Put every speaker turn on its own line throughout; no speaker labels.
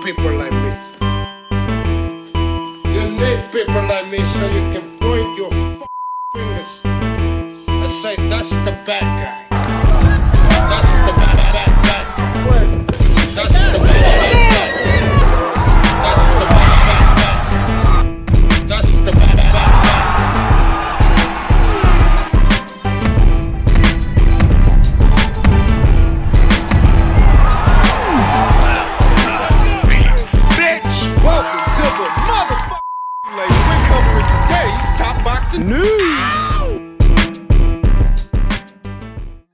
people like me. You need people like me so you can point your fingers and say, that's the bad guy. That's the bad guy. That's the bad guy. That's the bad guy. That's the bad guy.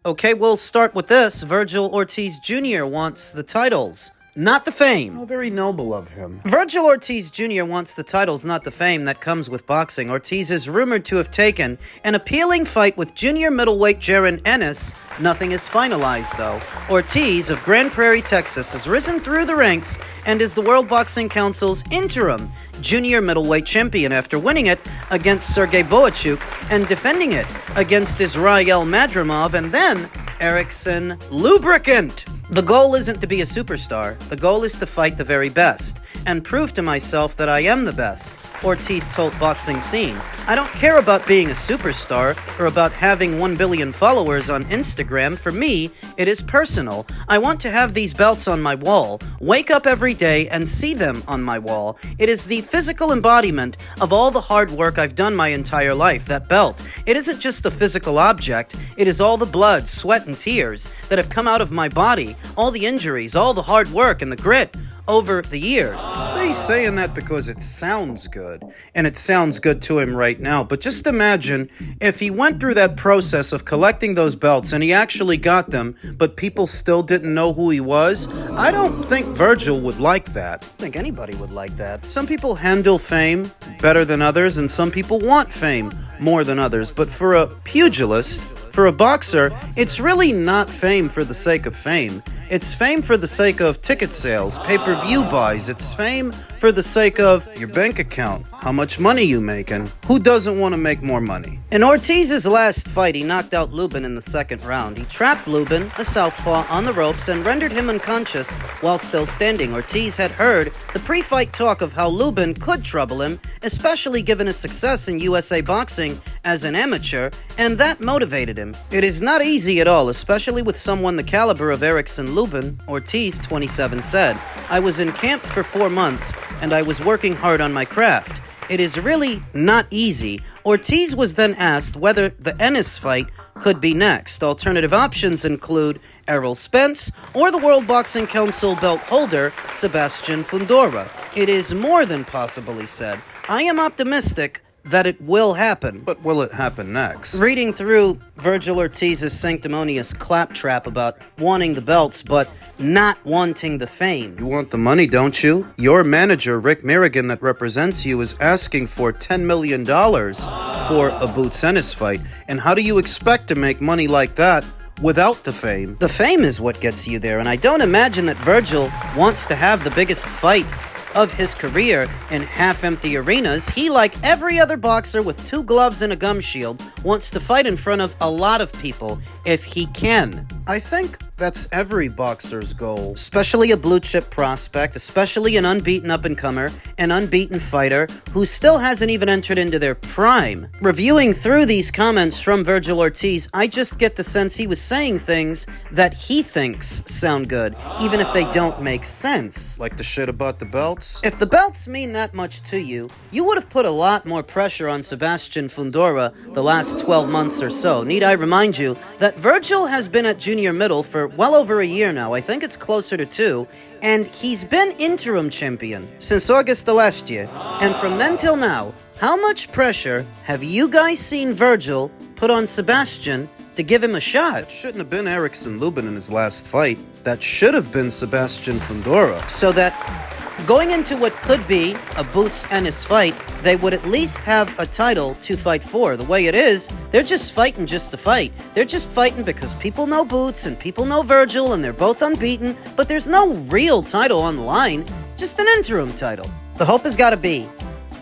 Okay, we'll start with this. Vergil Ortiz Jr. wants the titles, not the fame.
How very noble of him.
Vergil Ortiz Jr. wants the titles, not the fame that comes with boxing. Ortiz is rumored to have taken an appealing fight with junior middleweight Jaron Ennis. Nothing is finalized, though. Ortiz of Grand Prairie, Texas, has risen through the ranks and is the World Boxing Council's interim junior middleweight champion after winning it against Sergey Boachuk and defending it against Israel Madrimov and then Erickson Lubricant. The goal isn't to be a superstar. The goal is to fight the very best and prove to myself that I am the best, Ortiz told Boxing Scene. I don't care about being a superstar or about having 1 billion followers on Instagram. For me, it is personal. I want to have these belts on my wall, wake up every day and see them on my wall. It is the physical embodiment of all the hard work I've done my entire life, that belt. It isn't just a physical object. It is all the blood, sweat, and tears that have come out of my body, all the injuries, all the hard work and the grit over the years.
He's saying that because it sounds good, and it sounds good to him right now, but just imagine if he went through that process of collecting those belts and he actually got them, but people still didn't know who he was. I don't think Vergil would like that.
I don't think anybody would like that.
Some people handle fame better than others, and some people want fame more than others, but for a pugilist, for a boxer, it's really not fame for the sake of fame. It's fame for the sake of ticket sales, pay-per-view buys. It's fame for the sake of your bank account, how much money you making. Who doesn't want to make more money?
In Ortiz's last fight, he knocked out Lubin in the second round. He trapped Lubin, a southpaw, on the ropes and rendered him unconscious while still standing. Ortiz had heard the pre-fight talk of how Lubin could trouble him, especially given his success in USA boxing as an amateur, and that motivated him. It is not easy at all, especially with someone the caliber of Erickson Lubin, Ortiz, 27, said. I was in camp for 4 months, and I was working hard on my craft. It is really not easy. Ortiz was then asked whether the Ennis fight could be next. Alternative options include Errol Spence or the World Boxing Council belt holder, Sebastian Fundora. It is more than possible, he said. I am optimistic that it will happen.
But will it happen next?
Reading through Vergil Ortiz's sanctimonious claptrap about wanting the belts, but not wanting the fame.
You want the money, don't you? Your manager, Rick Merrigan, that represents you, is asking for $10 million for a Boots Ennis fight. And how do you expect to make money like that without the fame?
The fame is what gets you there, and I don't imagine that Vergil wants to have the biggest fights of his career in half-empty arenas. He, like every other boxer with 2 gloves and a gum shield, wants to fight in front of a lot of people if he can.
I think that's every boxer's goal.
Especially a blue-chip prospect, especially an unbeaten up-and-comer, an unbeaten fighter who still hasn't even entered into their prime. Reviewing through these comments from Vergil Ortiz, I just get the sense he was saying things that he thinks sound good, even if they don't make sense.
Like the shit about the belts?
If the belts mean that much to you, you would have put a lot more pressure on Sebastian Fundora the last 12 months or so. Need I remind you that Vergil has been at junior middle for well over a year now. I think it's closer to 2. And he's been interim champion since August of last year. And from then till now, how much pressure have you guys seen Vergil put on Sebastian to give him a shot?
It shouldn't have been Erickson Lubin in his last fight. That should have been Sebastian Fundora.
So that going into what could be a Boots Ennis fight, they would at least have a title to fight for. The way it is, they're just fighting just to fight. They're just fighting because people know Boots and people know Vergil and they're both unbeaten, but there's no real title on the line, just an interim title. The hope has got to be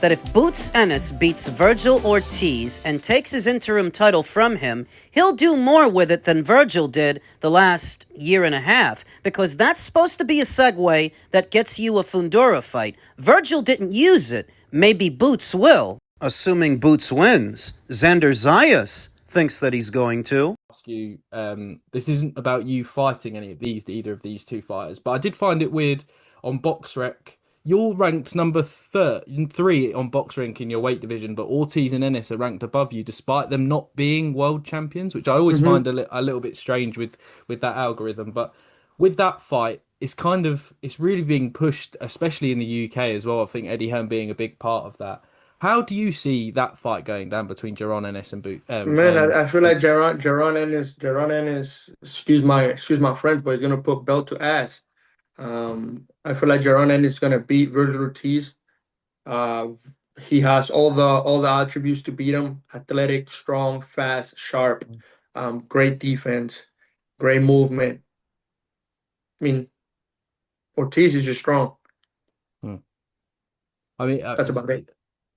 that if Boots Ennis beats Vergil Ortiz and takes his interim title from him, he'll do more with it than Vergil did the last year and a half, because that's supposed to be a segue that gets you a Fundora fight. Vergil didn't use it. Maybe Boots will.
Assuming Boots wins, Zander Zayas thinks that he's going to.
Ask you, this isn't about you fighting either of these two fighters, but I did find it weird on BoxRec. You're ranked number 3 on BoxRec in your weight division, but Ortiz and Ennis are ranked above you, despite them not being world champions, which I always find a little bit strange with that algorithm. But with that fight, it's really being pushed, especially in the UK as well. I think Eddie Hearn being a big part of that. How do you see that fight going down between Jaron Ennis and Boot?
I feel like Jaron Ennis, excuse my French, but he's gonna put belt to ass. I feel like Jaron Ennis is gonna beat Vergil Ortiz. He has all the attributes to beat him: athletic, strong, fast, sharp, great defense, great movement. I mean, Ortiz is just strong.
I mean,
that's about it.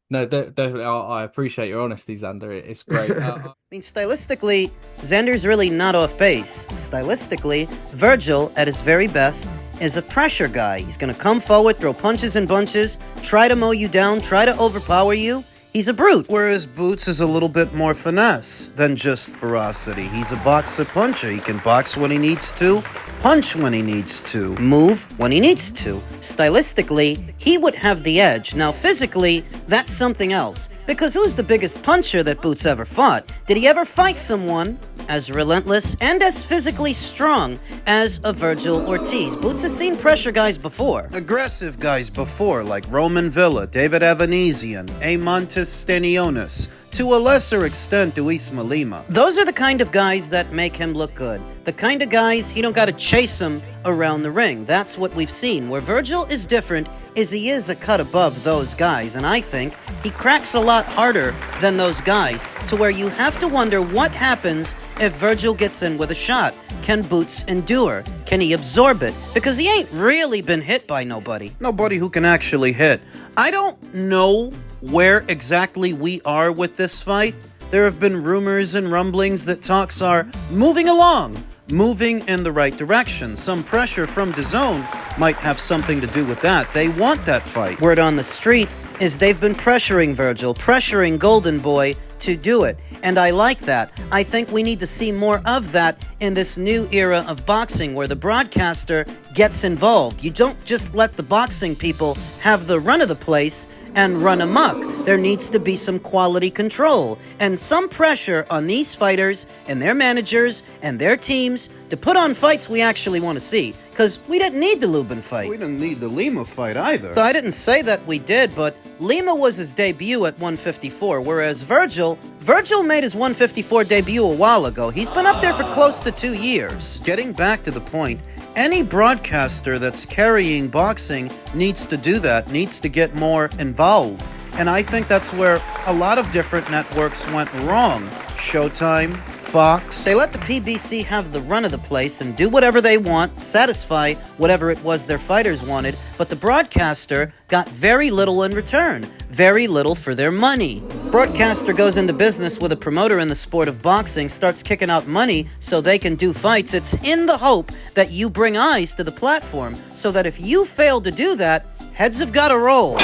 No, definitely. I appreciate your honesty, Zander. It's great.
I mean, stylistically, Zander's really not off base. Stylistically, Vergil, at his very best, is a pressure guy. He's going to come forward, throw punches and bunches, try to mow you down, try to overpower you. He's a brute.
Whereas Boots is a little bit more finesse than just ferocity. He's a boxer puncher. He can box when he needs to, punch when he needs to,
move when he needs to. Stylistically, he would have the edge. Now, physically, that's something else. Because who's the biggest puncher that Boots ever fought? Did he ever fight someone as relentless and as physically strong as a Vergil Ortiz? Boots has seen pressure guys before.
Aggressive guys before, like Roman Villa, David Evanesian, Montes Stenionis, to a lesser extent, Duisma Lima.
Those are the kind of guys that make him look good. The kind of guys, you don't gotta chase him around the ring. That's what we've seen. Where Vergil is different is he is a cut above those guys, and I think he cracks a lot harder than those guys, to where you have to wonder what happens if Vergil gets in with a shot. Can Boots endure? Can he absorb it? Because he ain't really been hit by nobody.
Nobody who can actually hit. I don't know where exactly we are with this fight. There have been rumors and rumblings that talks are moving along, moving in the right direction. Some pressure from DAZN might have something to do with that. They want that fight.
Word on the street is they've been pressuring Vergil, pressuring Golden Boy to do it. And I like that. I think we need to see more of that in this new era of boxing where the broadcaster gets involved. You don't just let the boxing people have the run of the place and run amok. There needs to be some quality control and some pressure on these fighters and their managers and their teams to put on fights we actually want to see. Because we didn't need the Lubin fight.
We didn't need the Lima fight either.
I didn't say that we did, but Lima was his debut at 154, whereas Vergil made his 154 debut a while ago. He's been up there for close to 2 years.
Getting back to the point, any broadcaster that's carrying boxing needs to do that, needs to get more involved. And I think that's where a lot of different networks went wrong. Showtime, Fox.
They let the PBC have the run of the place and do whatever they want, satisfy whatever it was their fighters wanted, but the broadcaster got very little in return, very little for their money. Broadcaster goes into business with a promoter in the sport of boxing, starts kicking out money so they can do fights. It's in the hope that you bring eyes to the platform, so that if you fail to do that, heads have got to roll.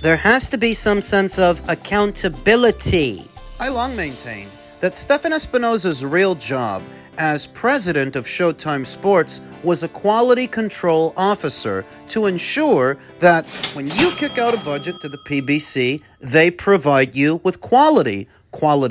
There has to be some sense of accountability.
I long maintain that Stefan Espinosa's real job as president of Showtime Sports was a quality control officer to ensure that when you kick out a budget to the PBC, they provide you with quality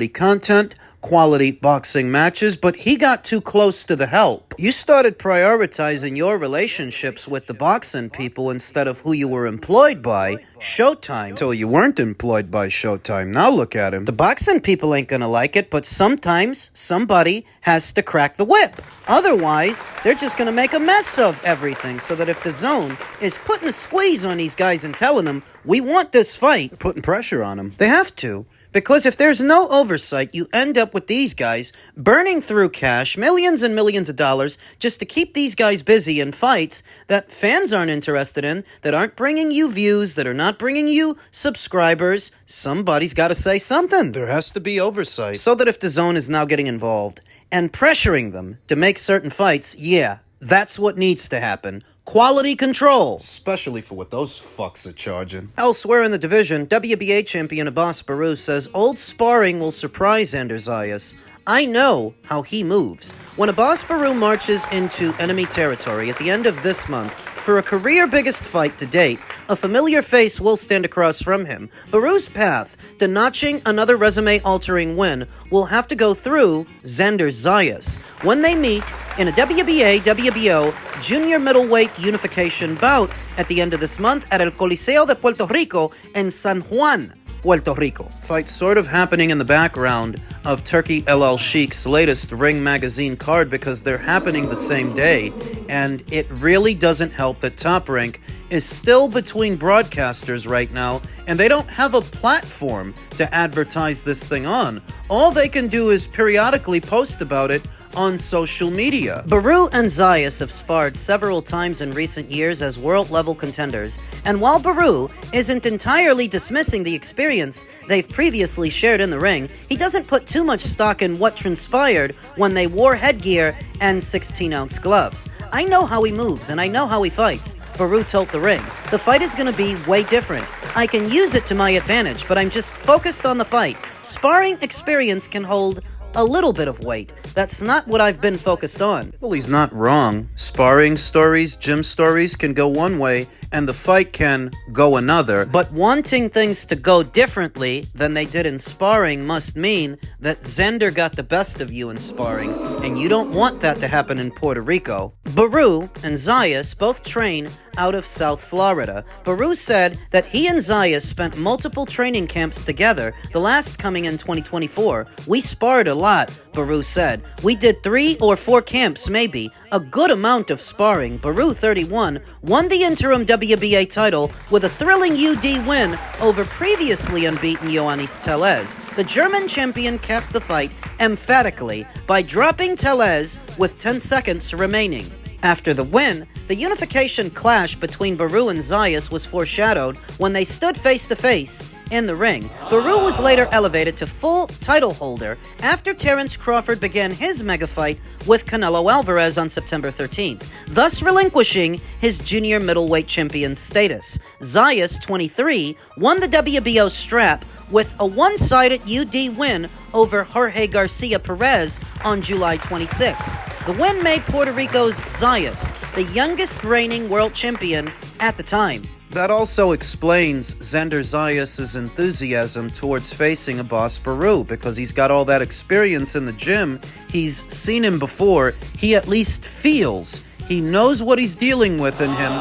content, quality boxing matches, but he got too close to the help. You started prioritizing your relationships with the boxing people instead of who you were employed by, Showtime. Till you weren't employed by Showtime. Now look at him.
The boxing people ain't gonna like it, but sometimes somebody has to crack the whip. Otherwise, they're just gonna make a mess of everything, so that if DAZN is putting a squeeze on these guys and telling them, we want this fight,
Putting pressure on him.
they have to. Because if there's no oversight, you end up with these guys burning through cash, millions and millions of dollars, just to keep these guys busy in fights that fans aren't interested in, that aren't bringing you views, that are not bringing you subscribers. Somebody's got to say something.
There has to be oversight.
So that if DAZN is now getting involved and pressuring them to make certain fights, yeah, that's what needs to happen. Quality control.
Especially for what those fucks are charging.
Elsewhere in the division, WBA champion Abass Baraou says old sparring will surprise Zander Zayas. I know how he moves. When Abass Baraou marches into enemy territory at the end of this month for a career biggest fight to date, a familiar face will stand across from him. Baraou's path to notching another resume-altering win will have to go through Zander Zayas. When they meet in a WBA-WBO junior middleweight unification bout at the end of this month at El Coliseo de Puerto Rico in San Juan, Puerto Rico.
Fight sort of happening in the background of Turkey LL Sheik's latest Ring Magazine card because they're happening the same day, and it really doesn't help that Top Rank is still between broadcasters right now, and they don't have a platform to advertise this thing on. All they can do is periodically post about it on social media.
Baraou and Zayas have sparred several times in recent years as world-level contenders, and while Baraou isn't entirely dismissing the experience they've previously shared in the ring, he doesn't put too much stock in what transpired when they wore headgear and 16-ounce gloves. I know how he moves, and I know how he fights. Baraou told the ring, the fight is going to be way different. I can use it to my advantage, but I'm just focused on the fight. Sparring experience can hold a little bit of weight. That's not what I've been focused on.
Well, he's not wrong. Sparring stories, gym stories can go one way, and the fight can go another.
But wanting things to go differently than they did in sparring must mean that Zander got the best of you in sparring, and you don't want that to happen in Puerto Rico. Baraou and Zayas both train out of South Florida. Baraou said that he and Zayas spent multiple training camps together, the last coming in 2024. We sparred a lot, Baraou said. We did 3 or 4 camps, maybe. A good amount of sparring. Baraou, 31, won the interim WBA title with a thrilling UD win over previously unbeaten Ioannis Tellez. The German champion capped the fight emphatically by dropping Tellez with 10 seconds remaining. After the win, the unification clash between Baraou and Zayas was foreshadowed when they stood face-to-face in the ring. Baraou was later elevated to full title holder after Terence Crawford began his mega fight with Canelo Alvarez on September 13th, thus relinquishing his junior middleweight champion status. Zayas, 23, won the WBO strap with a one-sided UD win over Jorge Garcia Perez on July 26th. The win made Puerto Rico's Zayas the youngest reigning world champion at the time.
That also explains Zander Zayas' enthusiasm towards facing Abass Baraou, because he's got all that experience in the gym. He's seen him before. He at least feels. He knows what he's dealing with in him,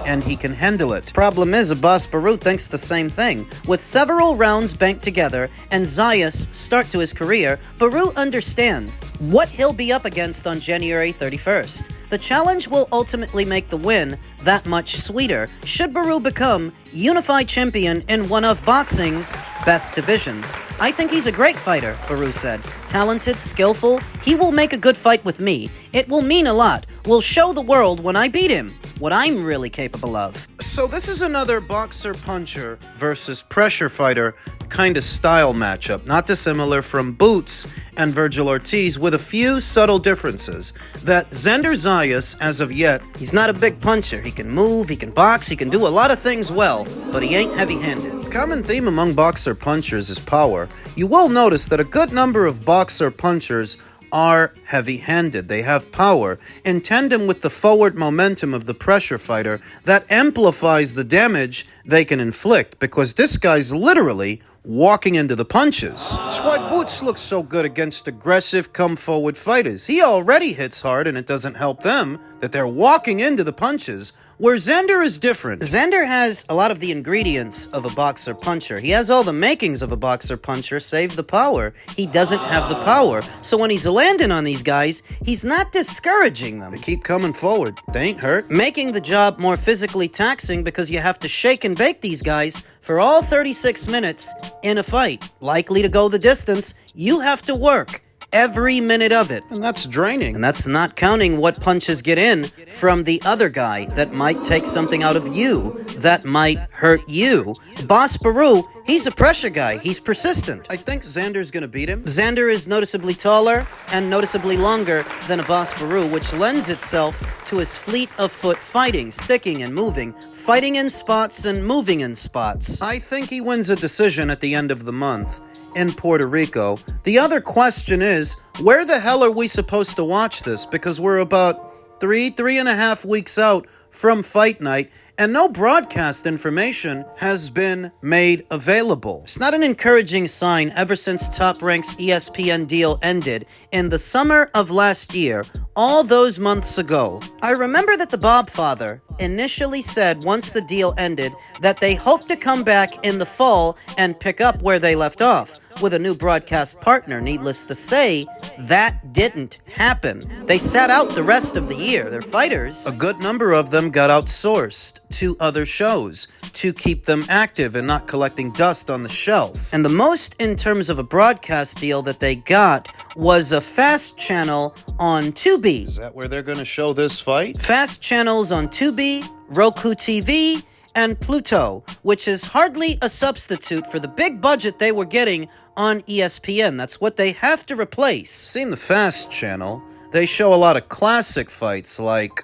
and he can handle it.
Problem is, Abass Baraou thinks the same thing. With several rounds banked together and Zayas' start to his career, Baraou understands what he'll be up against on January 31st. The challenge will ultimately make the win that much sweeter should Baraou become unified champion in one of boxing's best divisions. I think he's a great fighter, Baraou said. Talented, skillful, he will make a good fight with me. It will mean a lot. We'll show the world when I beat him what I'm really capable of.
So this is another boxer-puncher versus pressure fighter kind of style matchup, not dissimilar from Boots and Vergil Ortiz, with a few subtle differences. That Zander Zayas, as of yet,
he's not a big puncher. He can move, he can box, he can do a lot of things well, but he ain't heavy-handed.
The common theme among boxer-punchers is power. You will notice that a good number of boxer-punchers are heavy-handed. They have power, in tandem with the forward momentum of the pressure fighter that amplifies the damage they can inflict, because this guy's literally walking into the punches. That's why Boots looks so good against aggressive, come-forward fighters. He already hits hard, and it doesn't help them that they're walking into the punches, where Zander is different.
Zander has a lot of the ingredients of a boxer puncher. He has all the makings of a boxer puncher, save the power. He doesn't have the power. So when he's landing on these guys, he's not discouraging them.
They keep coming forward. They ain't hurt.
Making the job more physically taxing because you have to shake and bake these guys for all 36 minutes in a fight. Likely to go the distance, you have to work every minute of it.
And that's draining.
And that's not counting what punches get in from the other guy that might take something out of you, that might hurt you. Boss Baraou, he's a pressure guy. He's persistent.
I think Zander's gonna beat him.
Zander is noticeably taller and noticeably longer than Abass Baraou, which lends itself to his fleet of foot fighting, sticking and moving, fighting in spots and moving in spots.
I think he wins a decision at the end of the month in Puerto Rico. The other question is, where the hell are we supposed to watch this? Because we're about 3.5 weeks out from fight night, and no broadcast information has been made available.
It's not an encouraging sign ever since Top Rank's ESPN deal ended in the summer of last year, all those months ago. I remember that the Bob Father initially said once the deal ended that they hoped to come back in the fall and pick up where they left off with a new broadcast partner. Needless to say, that didn't happen. They sat out the rest of the year. Their fighters,
A good number of them got outsourced to other shows to keep them active and not collecting dust on the shelf.
and the most in terms of a broadcast deal that they got was a fast channel on Tubi.
Is that where they're gonna show this fight?
Fast channels on Tubi, Roku TV, and Pluto, which is hardly a substitute for the big budget they were getting on ESPN. That's what they have to replace.
Seen the Fast channel, they show a lot of classic fights like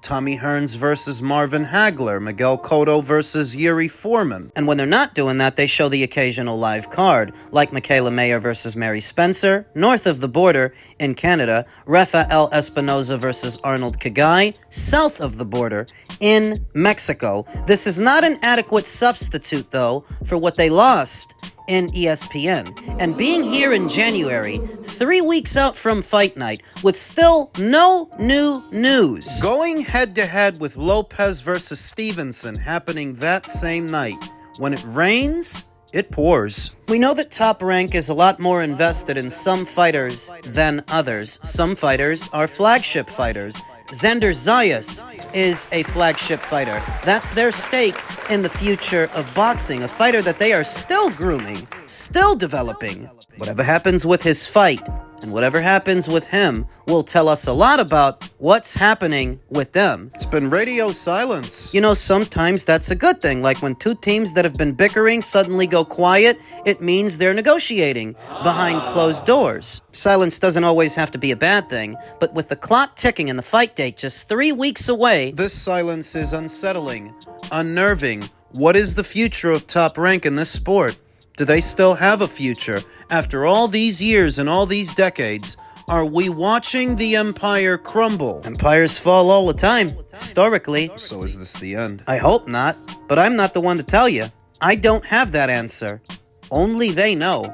Tommy Hearns versus Marvin Hagler, Miguel Cotto versus Yuri Foreman.
And when they're not doing that, they show the occasional live card, like Michaela Mayer versus Mary Spencer, north of the border in Canada, Rafael Espinoza versus Arnold Kagai, south of the border in Mexico. This is not an adequate substitute, though, for what they lost in ESPN. And being here in January, 3 weeks out from fight night, with still no new news.
Going head-to-head with Lopez versus Stevenson happening that same night. When it rains, it pours.
We know that Top Rank is a lot more invested in some fighters than others. Some fighters are flagship fighters. Zander Zayas is a flagship fighter. That's their stake in the future of boxing, a fighter that they are still grooming, still developing. Whatever happens with his fight, and whatever happens with him, will tell us a lot about what's happening with them.
It's been radio silence.
You know, sometimes that's a good thing. Like when two teams that have been bickering suddenly go quiet, it means they're negotiating behind closed doors. Silence doesn't always have to be a bad thing, but with the clock ticking and the fight date just 3 weeks away,
This silence is unsettling, unnerving. What is the future of Top Rank in this sport? Do they still have a future? After all these years and all these decades, are we watching the empire crumble?
empires fall all the time, historically.
So is this the end?
I hope not, but I'm not the one to tell you. I don't have that answer. Only they know.